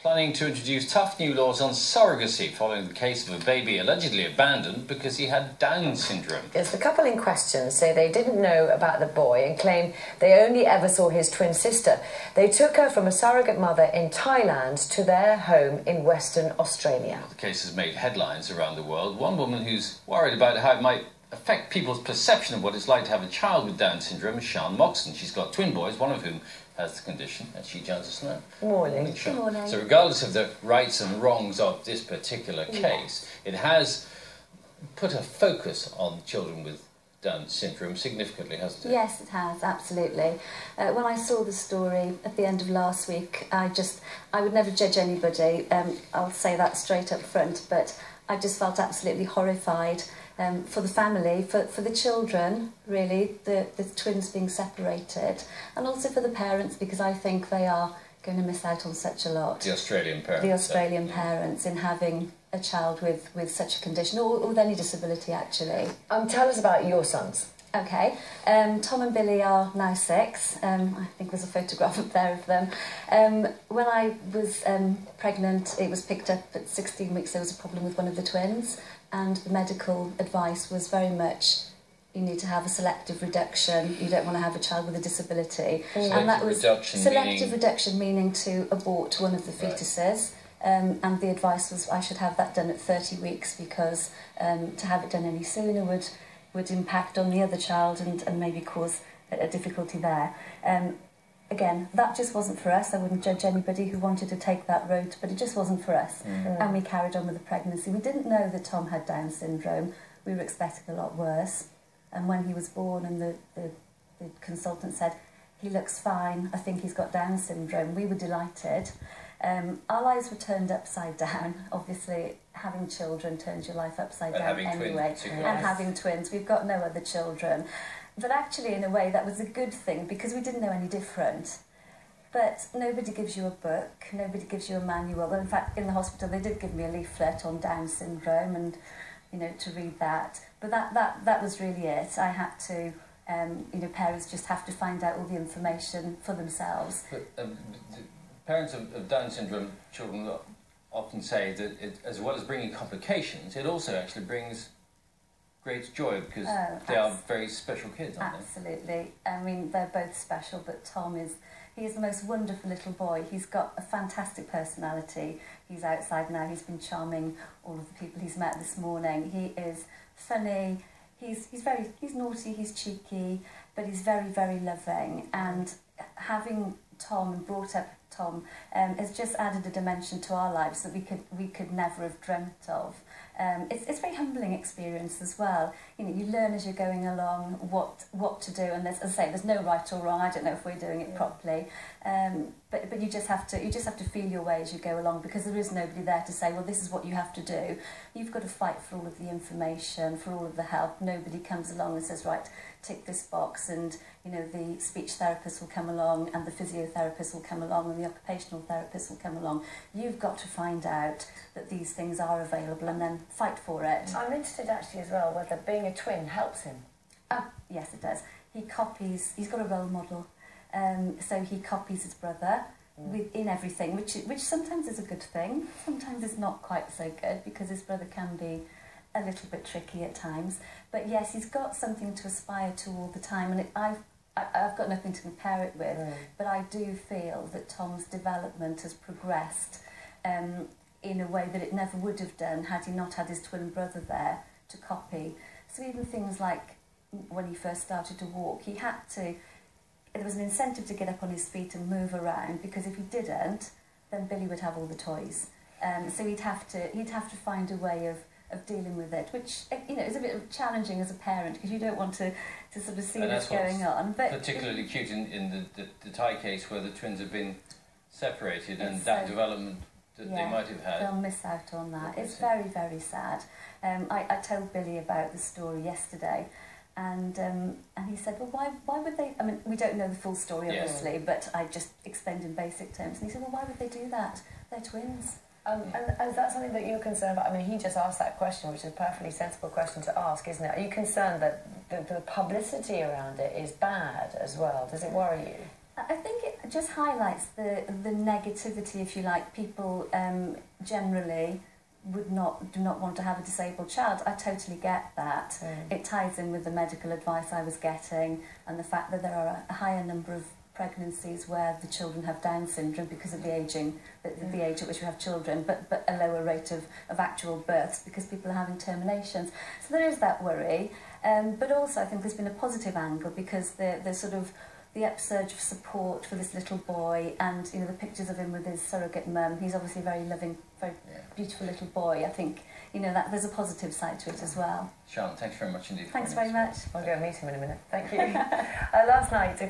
Planning to introduce tough new laws on surrogacy following the case of a baby allegedly abandoned because he had Down syndrome. Yes, the couple in question say they didn't know about the boy and claim they only ever saw his twin sister. They took her from a surrogate mother in Thailand to their home in Western Australia. The case has made headlines around the world. One woman who's worried about how it might affect people's perception of what it's like to have a child with Down syndrome is Sian Moxon. She's got twin boys, one of whom has the condition, and she joins us now. Morning. Good morning. So regardless of the rights and wrongs of this particular case, it has put a focus on children with Down syndrome significantly, hasn't it? Yes, it has, absolutely. When I saw the story at the end of last week, I would never judge anybody, I'll say that straight up front, but I just felt absolutely horrified for the family, for the children, really, the twins being separated, and also for the parents, because I think they are going to miss out on such a lot. The Australian parents. The Australian parents in having a child with such a condition, or with any disability, actually. Tell us about your sons. Okay, Tom and Billy are now 6. I think there's a photograph up there of them. When I was pregnant, it was picked up at 16 weeks there was a problem with one of the twins, and the medical advice was very much, you need to have a selective reduction, you don't want to have a child with a disability. And that was selective reduction meaning to abort one of the fetuses. And the advice was I should have that done at 30 weeks because to have it done any sooner would impact on the other child and maybe cause a difficulty there. Again, that just wasn't for us. I wouldn't judge anybody who wanted to take that road, but it just wasn't for us. And we carried on with the pregnancy. We didn't know that Tom had Down syndrome. We were expecting a lot worse. And when he was born and the consultant said, he looks fine, I think he's got Down syndrome, we were delighted. Our lives were turned upside down. Obviously, having children turns your life upside down anyway. And having twins. We've got no other children. But actually, in a way, that was a good thing because we didn't know any different. But nobody gives you a book, nobody gives you a manual. Well, in fact, in the hospital, they did give me a leaflet on Down syndrome and, you know, to read that. But that was really it. I had to, you know, parents just have to find out all the information for themselves. But, parents of Down syndrome children often say that as well as bringing complications, it also actually brings great joy because they are very special kids, aren't they? Absolutely. I mean, they're both special, but Tom is the most wonderful little boy. He's got a fantastic personality. He's outside now. He's been charming all of the people he's met this morning. He is funny. He's naughty, he's cheeky, but he's very, very loving. And having Tom and brought up Tom has just added a dimension to our lives that we could never have dreamt of. It's a very humbling experience as well. You know, you learn as you're going along what to do, and as I say, there's no right or wrong. I don't know if we're doing it properly, but you just have to feel your way as you go along because there is nobody there to say, well, this is what you have to do. You've got to fight for all of the information, for all of the help. Nobody comes along and says, right, tick this box, and you know the speech therapist will come along, and the physiotherapist will come along, and the occupational therapist will come along. You've got to find out that these things are available and then fight for it. I'm interested actually as well whether being a twin helps him. Oh, yes, it does. He's got a role model, so he copies his brother in everything, which sometimes is a good thing, sometimes it's not quite so good because his brother can be a little bit tricky at times. But yes, he's got something to aspire to all the time, and I've got nothing to compare it with, but I do feel that Tom's development has progressed in a way that it never would have done had he not had his twin brother there to copy. So even things like when he first started to walk, there was an incentive to get up on his feet and move around, because if he didn't, then Billy would have all the toys. So he'd have to find a way of dealing with it, which, you know, is a bit challenging as a parent because you don't want to sort of see what's going on. But particularly cute in the Thai case where the twins have been separated and that development that they might have had. They'll miss out on that. It's very, very sad. I told Billy about the story yesterday, and he said, well, why would they? I mean, we don't know the full story, obviously, but I just explained in basic terms. And he said, well, why would they do that? They're twins. And is that something that you're concerned about? I mean, he just asked that question, which is a perfectly sensible question to ask, isn't it? Are you concerned that the publicity around it is bad as well? Does it worry you? I think it just highlights the negativity, if you like. People generally do not want to have a disabled child. I totally get that. It ties in with the medical advice I was getting and the fact that there are a higher number of pregnancies where the children have Down syndrome because of the aging, the age at which we have children, but a lower rate of actual births because people are having terminations. So there is that worry. But also I think there's been a positive angle because there's sort of the upsurge of support for this little boy, and the pictures of him with his surrogate mum. He's obviously a very loving, very beautiful little boy. I think that there's a positive side to it as well. Charlotte, thanks very much indeed. Thanks very much. I'll go and meet him in a minute. Thank you. Last night,